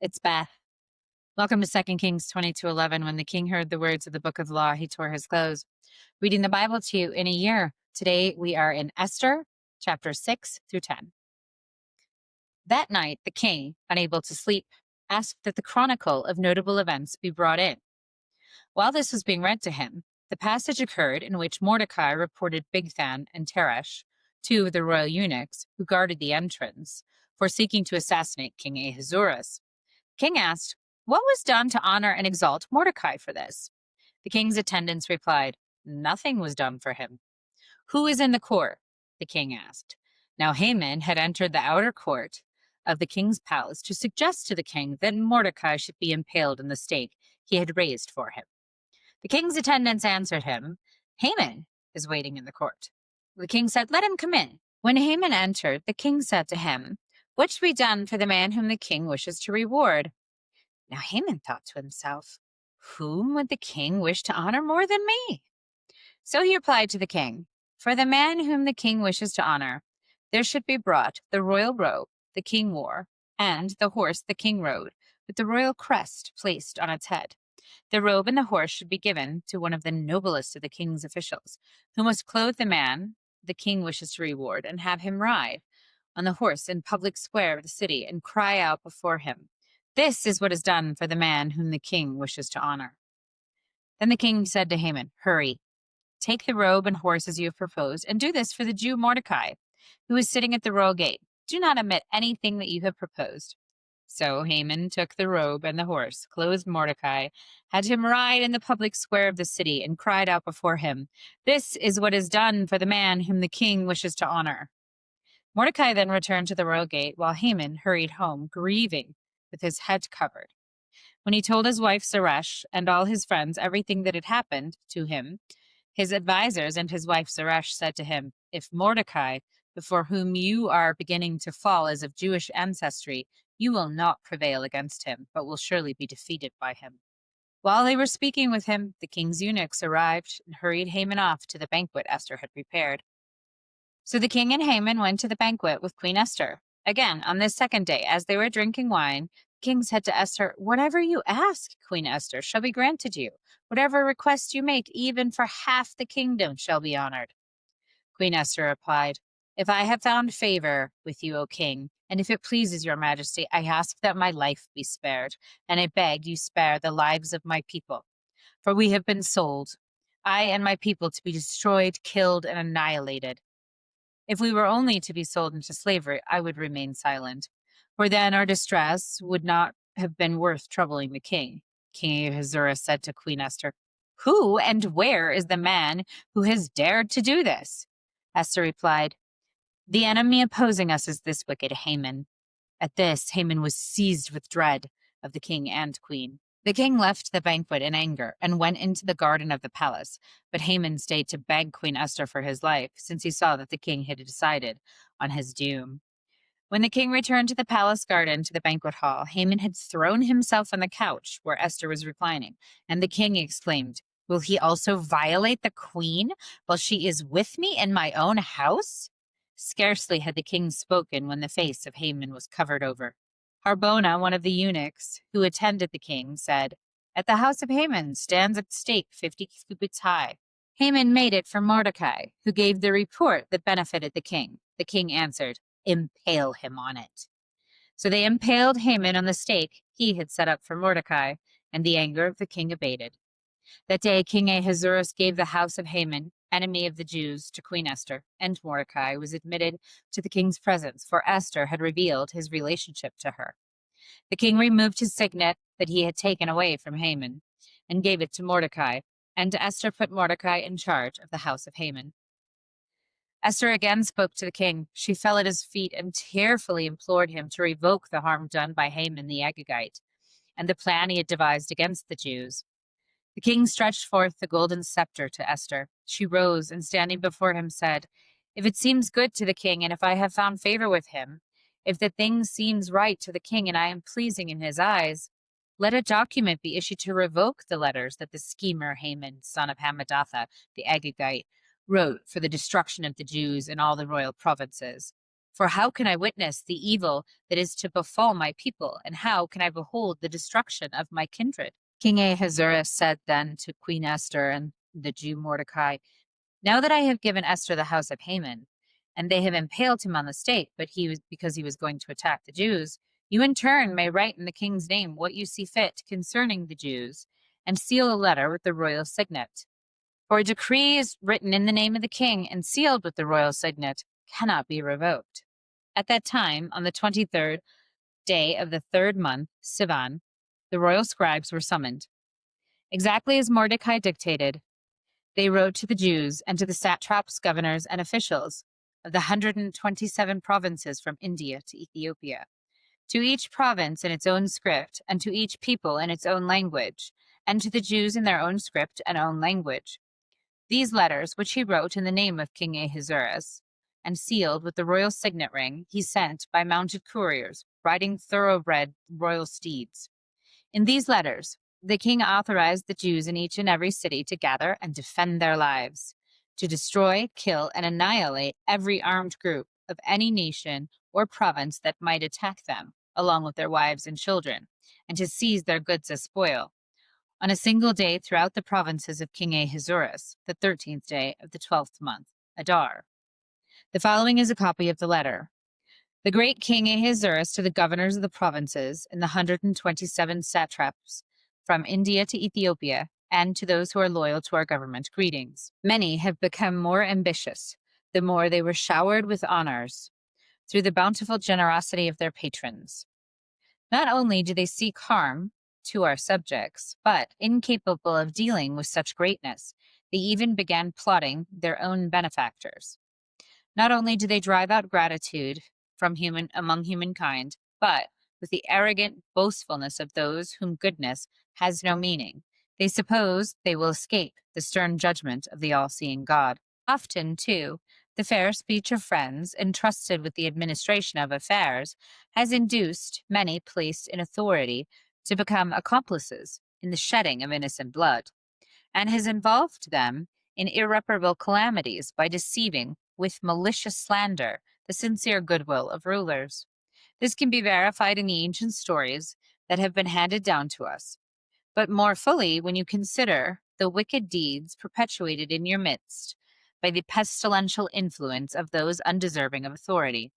It's Beth. Welcome to 2 Kings 20:11. When the king heard the words of the book of the law, he tore his clothes. Reading the Bible to you in a year. Today we are in Esther, chapter 6 through 10. That night, the king, unable to sleep, asked that the chronicle of notable events be brought in. While this was being read to him, the passage occurred in which Mordecai reported Bigthan and Teresh, two of the royal eunuchs who guarded the entrance, for seeking to assassinate King Ahasuerus. King asked, "What was done to honor and exalt Mordecai for this?" The king's attendants replied, "Nothing was done for him." "Who is in the court?" the king asked. Now Haman had entered the outer court of the king's palace to suggest to the king that Mordecai should be impaled in the stake he had raised for him. The king's attendants answered him, "Haman is waiting in the court." The king said, "Let him come in." When Haman entered, the king said to him, "What should be done for the man whom the king wishes to reward?" Now Haman thought to himself, "Whom would the king wish to honor more than me?" So he replied to the king, "For the man whom the king wishes to honor, there should be brought the royal robe the king wore, and the horse the king rode, with the royal crest placed on its head. The robe and the horse should be given to one of the noblest of the king's officials, who must clothe the man the king wishes to reward, and have him ride on the horse in public square of the city, and cry out before him, 'This is what is done for the man whom the king wishes to honor.'" Then the king said to Haman, "Hurry, take the robe and horse as you have proposed, and do this for the Jew Mordecai, who is sitting at the royal gate. Do not omit anything that you have proposed." So Haman took the robe and the horse, clothed Mordecai, had him ride in the public square of the city, and cried out before him, "This is what is done for the man whom the king wishes to honor." Mordecai then returned to the royal gate, while Haman hurried home, grieving, with his head covered. When he told his wife Zeresh and all his friends everything that had happened to him, his advisers and his wife Zeresh said to him, "If Mordecai, before whom you are beginning to fall, is of Jewish ancestry, you will not prevail against him, but will surely be defeated by him." While they were speaking with him, the king's eunuchs arrived and hurried Haman off to the banquet Esther had prepared. So the king and Haman went to the banquet with Queen Esther. Again, on this second day, as they were drinking wine, the king said to Esther, "Whatever you ask, Queen Esther, shall be granted you. Whatever request you make, even for half the kingdom, shall be honored." Queen Esther replied, "If I have found favor with you, O king, and if it pleases your majesty, I ask that my life be spared, and I beg you spare the lives of my people. For we have been sold, I and my people, to be destroyed, killed, and annihilated. If we were only to be sold into slavery, I would remain silent, for then our distress would not have been worth troubling the king." King Ahasuerus said to Queen Esther, "Who and where is the man who has dared to do this?" Esther replied, "The enemy opposing us is this wicked Haman." At this, Haman was seized with dread of the king and queen. The king left the banquet in anger and went into the garden of the palace, but Haman stayed to beg Queen Esther for his life, since he saw that the king had decided on his doom. When the king returned to the palace garden to the banquet hall, Haman had thrown himself on the couch where Esther was reclining, and the king exclaimed, "Will he also violate the queen while she is with me in my own house?" Scarcely had the king spoken when the face of Haman was covered over. Harbona, one of the eunuchs who attended the king, said, "At the house of Haman stands a stake 50 cubits high. Haman made it for Mordecai, who gave the report that benefited the king." The king answered, "Impale him on it." So they impaled Haman on the stake he had set up for Mordecai, and the anger of the king abated. That day King Ahasuerus gave the house of Haman, enemy of the Jews, to Queen Esther, and Mordecai was admitted to the king's presence, for Esther had revealed his relationship to her. The king removed his signet that he had taken away from Haman and gave it to Mordecai, and Esther put Mordecai in charge of the house of Haman. Esther again spoke to the king. She fell at his feet and tearfully implored him to revoke the harm done by Haman the Agagite and the plan he had devised against the Jews. The king stretched forth the golden scepter to Esther. She rose and, standing before him, said, "If it seems good to the king, and if I have found favor with him, if the thing seems right to the king and I am pleasing in his eyes, let a document be issued to revoke the letters that the schemer Haman, son of Hammedatha, the Agagite, wrote for the destruction of the Jews in all the royal provinces. For how can I witness the evil that is to befall my people, and how can I behold the destruction of my kindred? King Ahasuerus said then to Queen Esther and the Jew Mordecai, now that I have given Esther the house of Haman, and they have impaled him on the stake, because he was going to attack the Jews, you in turn may write in the king's name what you see fit concerning the Jews, and seal a letter with the royal signet. For a decree is written in the name of the king and sealed with the royal signet cannot be revoked. At that time, on the 23rd day of the 3rd month, Sivan, the royal scribes were summoned. Exactly as Mordecai dictated, they wrote to the Jews and to the satraps, governors, and officials of the 127 provinces from India to Ethiopia, to each province in its own script, and to each people in its own language, and to the Jews in their own script and own language. These letters, which he wrote in the name of King Ahasuerus, and sealed with the royal signet ring, he sent by mounted couriers, riding thoroughbred royal steeds. In these letters, the king authorized the Jews in each and every city to gather and defend their lives, to destroy, kill, and annihilate every armed group of any nation or province that might attack them, along with their wives and children, and to seize their goods as spoil, on a single day throughout the provinces of King Ahasuerus, the 13th day of the 12th month, Adar. The following is a copy of the letter. The great King Ahasuerus to the governors of the provinces and the 127 satraps from India to Ethiopia, and to those who are loyal to our government, greetings. Many have become more ambitious, the more they were showered with honors, through the bountiful generosity of their patrons. Not only do they seek harm to our subjects, but, incapable of dealing with such greatness, they even began plotting their own benefactors. Not only do they drive out gratitude among humankind, but, with the arrogant boastfulness of those whom goodness has no meaning, they suppose they will escape the stern judgment of the all-seeing God. Often, too, the fair speech of friends entrusted with the administration of affairs has induced many placed in authority to become accomplices in the shedding of innocent blood, and has involved them in irreparable calamities by deceiving with malicious slander the sincere goodwill of rulers. This can be verified in the ancient stories that have been handed down to us, but more fully when you consider the wicked deeds perpetuated in your midst by the pestilential influence of those undeserving of authority.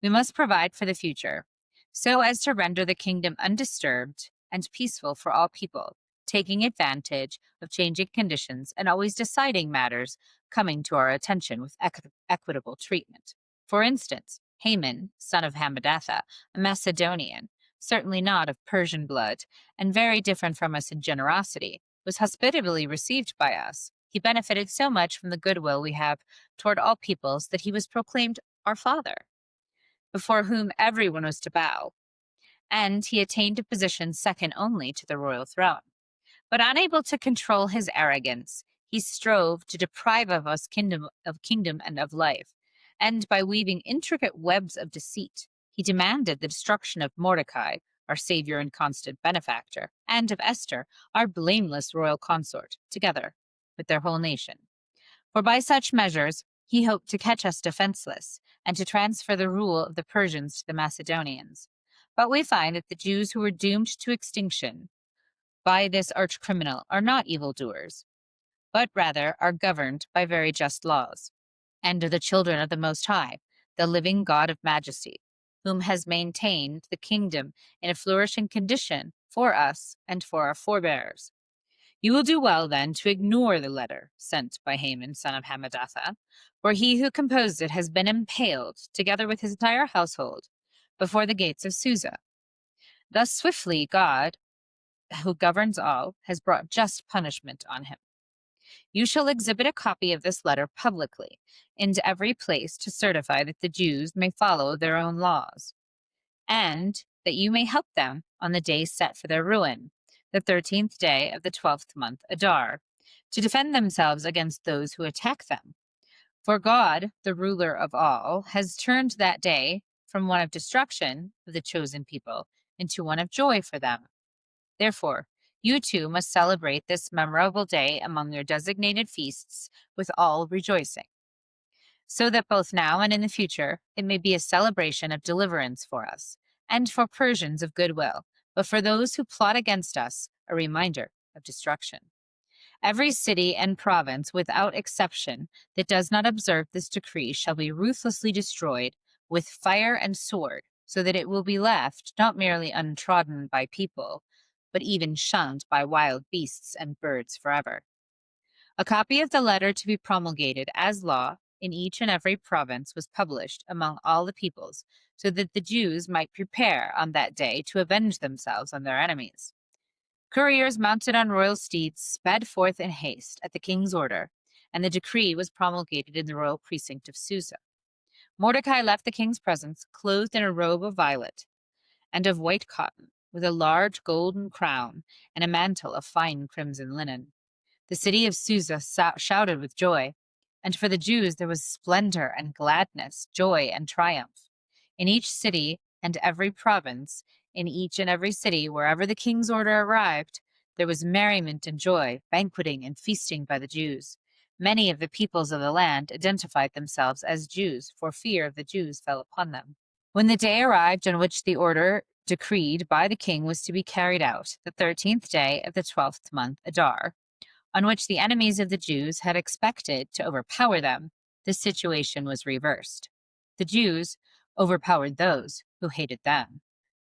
We must provide for the future, so as to render the kingdom undisturbed and peaceful for all people, taking advantage of changing conditions and always deciding matters coming to our attention with equitable treatment. For instance, Haman, son of Hammedatha, a Macedonian, certainly not of Persian blood, and very different from us in generosity, was hospitably received by us. He benefited so much from the goodwill we have toward all peoples that he was proclaimed our father, before whom everyone was to bow, and he attained a position second only to the royal throne. But unable to control his arrogance, he strove to deprive of us kingdom and of life, and by weaving intricate webs of deceit, he demanded the destruction of Mordecai, our savior and constant benefactor, and of Esther, our blameless royal consort, together with their whole nation. For by such measures he hoped to catch us defenseless, and to transfer the rule of the Persians to the Macedonians. But we find that the Jews who were doomed to extinction by this arch-criminal are not evildoers, but rather are governed by very just laws, and are the children of the Most High, the living God of majesty, whom has maintained the kingdom in a flourishing condition for us and for our forebears. You will do well, then, to ignore the letter sent by Haman, son of Hammedatha, for he who composed it has been impaled, together with his entire household, before the gates of Susa. Thus swiftly God, who governs all, has brought just punishment on him. You shall exhibit a copy of this letter publicly into every place to certify that the Jews may follow their own laws, and that you may help them on the day set for their ruin, the 13th day of the 12th month Adar, to defend themselves against those who attack them. For God, the ruler of all, has turned that day from one of destruction of the chosen people into one of joy for them. Therefore, you too must celebrate this memorable day among your designated feasts with all rejoicing. so that both now and in the future it may be a celebration of deliverance for us, and for Persians of goodwill, but for those who plot against us, a reminder of destruction. Every city and province, without exception, that does not observe this decree shall be ruthlessly destroyed with fire and sword, so that it will be left not merely untrodden by people, but even shunned by wild beasts and birds forever. A copy of the letter to be promulgated as law in each and every province was published among all the peoples, so that the Jews might prepare on that day to avenge themselves on their enemies. Couriers mounted on royal steeds sped forth in haste at the king's order, and the decree was promulgated in the royal precinct of Susa. Mordecai left the king's presence clothed in a robe of violet and of white cotton, with a large golden crown and a mantle of fine crimson linen. The city of Susa shouted with joy, and for the Jews there was splendor and gladness, joy and triumph. In each city and every province, in each and every city, wherever the king's order arrived, there was merriment and joy, banqueting and feasting by the Jews. Many of the peoples of the land identified themselves as Jews, for fear of the Jews fell upon them. When the day arrived on which the order decreed by the king was to be carried out, the 13th day of the 12th month Adar, on which the enemies of the Jews had expected to overpower them, the situation was reversed. The Jews overpowered those who hated them.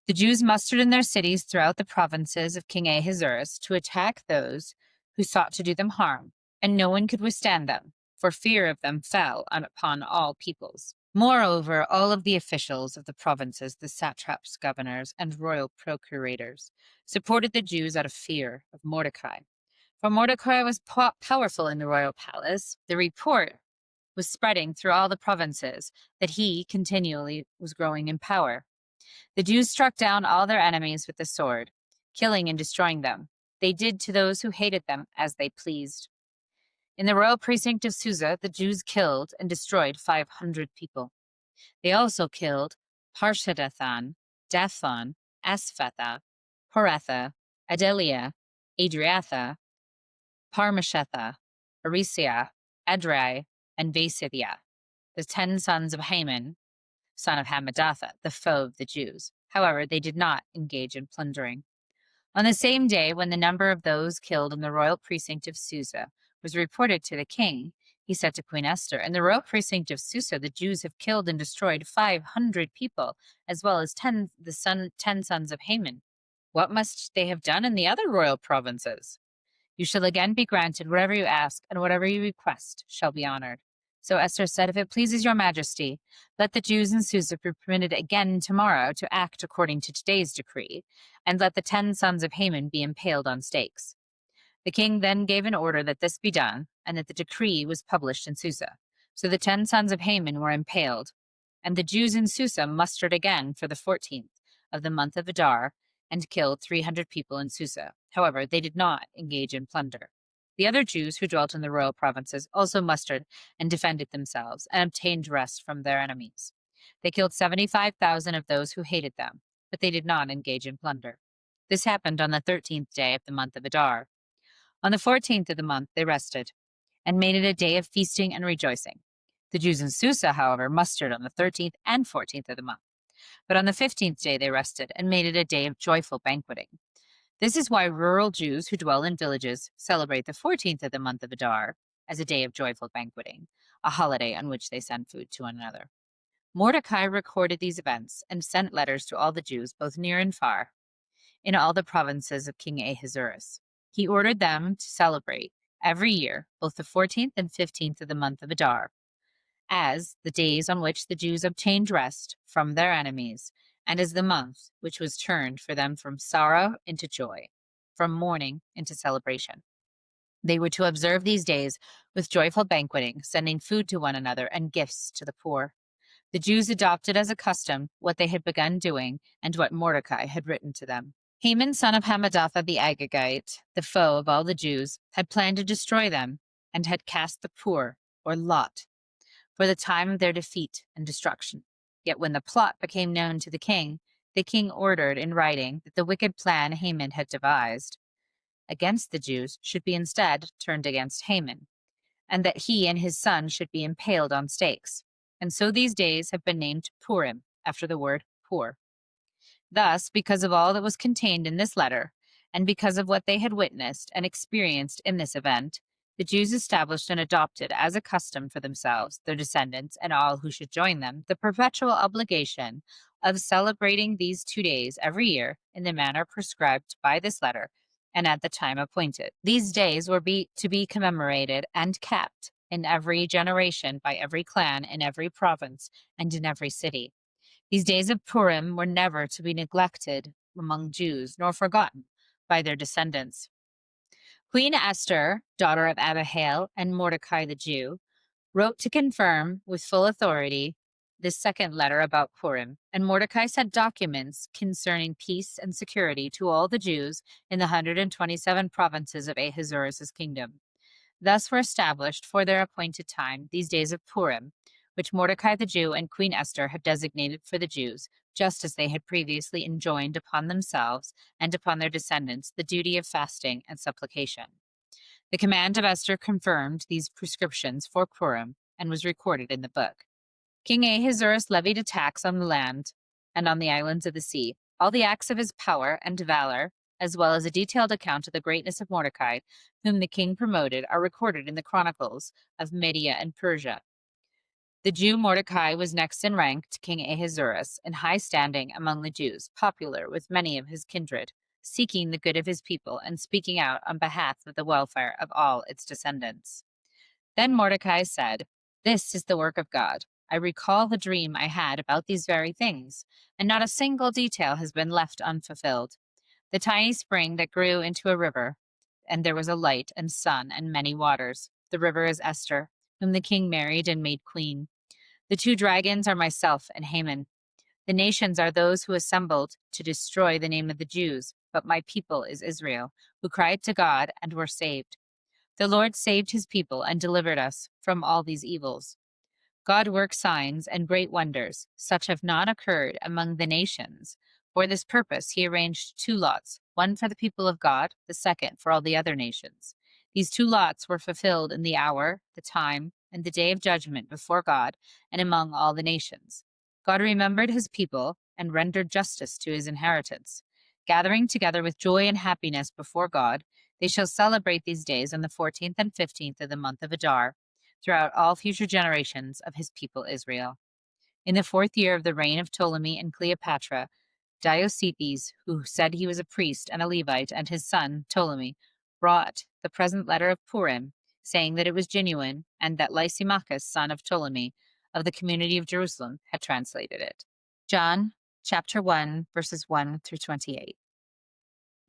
The Jews mustered in their cities throughout the provinces of King Ahasuerus to attack those who sought to do them harm, and no one could withstand them, for fear of them fell upon all peoples. Moreover, all of the officials of the provinces, the satraps, governors, and royal procurators, supported the Jews out of fear of Mordecai. For Mordecai was powerful in the royal palace, the report was spreading through all the provinces that he continually was growing in power. The Jews struck down all their enemies with the sword, killing and destroying them. They did to those who hated them as they pleased. In the royal precinct of Susa, the Jews killed and destroyed 500 people. They also killed Parshadathan, Dathan, Asphatha, Horatha, Adelia, Adriatha, Parmashetha, Arisia, Edrai, and Vasithia, the 10 sons of Haman, son of Hammedatha, the foe of the Jews. However, they did not engage in plundering. On the same day, when the number of those killed in the royal precinct of Susa was reported to the king, he said to Queen Esther, "In the royal precinct of Susa, the Jews have killed and destroyed 500 people, as well as 10 sons of Haman. What must they have done in the other royal provinces? You shall again be granted whatever you ask, and whatever you request shall be honored." So Esther said, "If it pleases your majesty, let the Jews in Susa be permitted again tomorrow to act according to today's decree, and let the 10 sons of Haman be impaled on stakes." The king then gave an order that this be done, and that the decree was published in Susa. So the 10 sons of Haman were impaled, and the Jews in Susa mustered again for the 14th of the month of Adar, and killed 300 people in Susa. However, they did not engage in plunder. The other Jews who dwelt in the royal provinces also mustered and defended themselves, and obtained rest from their enemies. They killed 75,000 of those who hated them, but they did not engage in plunder. This happened on the 13th day of the month of Adar. On the 14th of the month they rested, and made it a day of feasting and rejoicing. The Jews in Susa, however, mustered on the 13th and 14th of the month. But on the 15th day they rested, and made it a day of joyful banqueting. This is why rural Jews who dwell in villages celebrate the 14th of the month of Adar as a day of joyful banqueting, a holiday on which they send food to one another. Mordecai recorded these events and sent letters to all the Jews, both near and far, in all the provinces of King Ahasuerus. He ordered them to celebrate every year both the 14th and 15th of the month of Adar, as the days on which the Jews obtained rest from their enemies, and as the month which was turned for them from sorrow into joy, from mourning into celebration. They were to observe these days with joyful banqueting, sending food to one another and gifts to the poor. The Jews adopted as a custom what they had begun doing and what Mordecai had written to them. Haman, son of Hammedatha the Agagite, the foe of all the Jews, had planned to destroy them, and had cast the poor, or lot, for the time of their defeat and destruction. Yet when the plot became known to the king ordered in writing that the wicked plan Haman had devised against the Jews should be instead turned against Haman, and that he and his son should be impaled on stakes. And so these days have been named Purim, after the word poor. Thus, because of all that was contained in this letter, and because of what they had witnessed and experienced in this event, the Jews established and adopted as a custom for themselves, their descendants, and all who should join them, the perpetual obligation of celebrating these 2 days every year in the manner prescribed by this letter and at the time appointed. These days were to be commemorated and kept in every generation by every clan in every province and in every city. These days of Purim were never to be neglected among Jews, nor forgotten by their descendants. Queen Esther, daughter of Abihail and Mordecai the Jew, wrote to confirm with full authority this second letter about Purim, and Mordecai sent documents concerning peace and security to all the Jews in the 127 provinces of Ahasuerus' kingdom. Thus were established for their appointed time these days of Purim, which Mordecai the Jew and Queen Esther had designated for the Jews, just as they had previously enjoined upon themselves and upon their descendants the duty of fasting and supplication. The command of Esther confirmed these prescriptions for Purim and was recorded in the book. King Ahasuerus levied a tax on the land and on the islands of the sea. All the acts of his power and valor, as well as a detailed account of the greatness of Mordecai, whom the king promoted, are recorded in the chronicles of Media and Persia. The Jew Mordecai was next in rank to King Ahasuerus, in high standing among the Jews, popular with many of his kindred, seeking the good of his people and speaking out on behalf of the welfare of all its descendants. Then Mordecai said, "This is the work of God. I recall the dream I had about these very things, and not a single detail has been left unfulfilled. The tiny spring that grew into a river, and there was a light and sun and many waters. The river is Esther, whom the king married and made queen. The 2 dragons are myself and Haman. The nations are those who assembled to destroy the name of the Jews, but my people is Israel, who cried to God and were saved. The Lord saved his people and delivered us from all these evils. God works signs and great wonders, such have not occurred among the nations. For this purpose he arranged 2 lots, one for the people of God, the second for all the other nations. These 2 lots were fulfilled in the hour, the time, and the day of judgment before God and among all the nations. God remembered his people and rendered justice to his inheritance. Gathering together with joy and happiness before God, they shall celebrate these days on the 14th and 15th of the month of Adar, throughout all future generations of his people Israel. In the 4th year of the reign of Ptolemy and Cleopatra, Diocetes, who said he was a priest and a Levite, and his son, Ptolemy, brought the present letter of Purim, saying that it was genuine, and that Lysimachus, son of Ptolemy, of the community of Jerusalem, had translated it. John chapter 1, verses 1 through 28.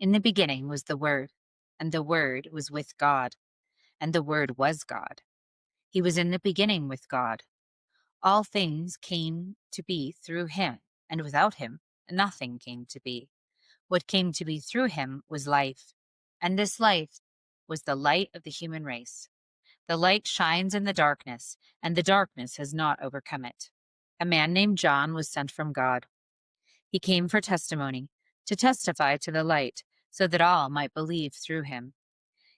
In the beginning was the Word, and the Word was with God, and the Word was God. He was in the beginning with God. All things came to be through him, and without him nothing came to be. What came to be through him was life, and this life was the light of the human race. The light shines in the darkness, and the darkness has not overcome it. A man named John was sent from God. He came for testimony, to testify to the light, so that all might believe through him.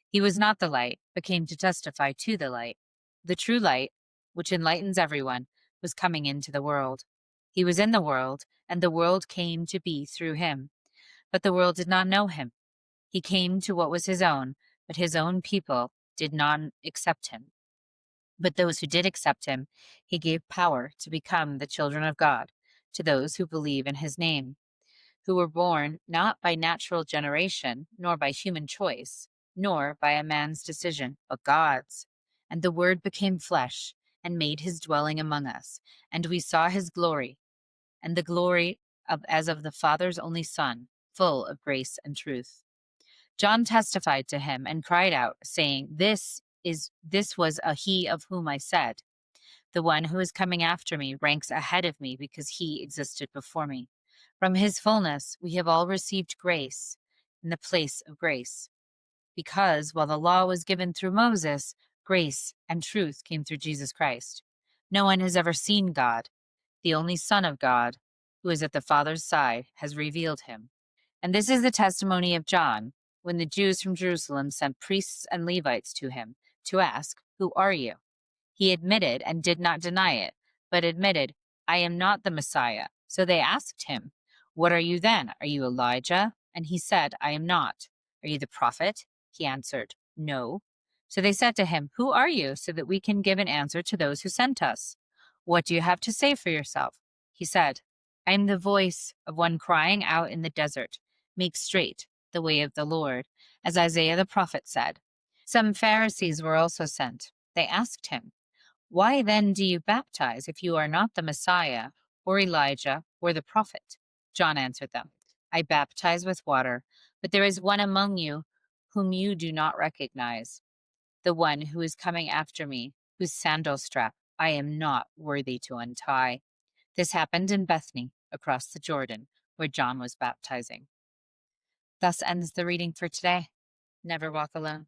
He was not the light, but came to testify to the light. The true light, which enlightens everyone, was coming into the world. He was in the world, and the world came to be through him. But the world did not know him. He came to what was his own, but his own people did not accept him. But those who did accept him, he gave power to become the children of God, to those who believe in his name, who were born not by natural generation, nor by human choice, nor by a man's decision, but God's. And the Word became flesh and made his dwelling among us, and we saw his glory, and the glory as of the Father's only Son, full of grace and truth. John testified to him and cried out, saying, This was he of whom I said, the one who is coming after me ranks ahead of me because he existed before me. From his fullness we have all received grace in the place of grace. Because while the law was given through Moses, grace and truth came through Jesus Christ. No one has ever seen God. The only Son of God, who is at the Father's side, has revealed him. And this is the testimony of John, when the Jews from Jerusalem sent priests and Levites to him to ask, Who are you? He admitted and did not deny it, but admitted, I am not the Messiah. So they asked him, What are you then? Are you Elijah? And he said, I am not. Are you the prophet? He answered, No. So they said to him, Who are you, so that we can give an answer to those who sent us? What do you have to say for yourself? He said, I am the voice of one crying out in the desert, Make straight the way of the Lord, as Isaiah the prophet said. Some Pharisees were also sent. They asked him, Why then do you baptize if you are not the Messiah, or Elijah, or the prophet? John answered them, I baptize with water, but there is one among you whom you do not recognize, the one who is coming after me, whose sandal strap I am not worthy to untie. This happened in Bethany, across the Jordan, where John was baptizing. Thus ends the reading for today. Never walk alone.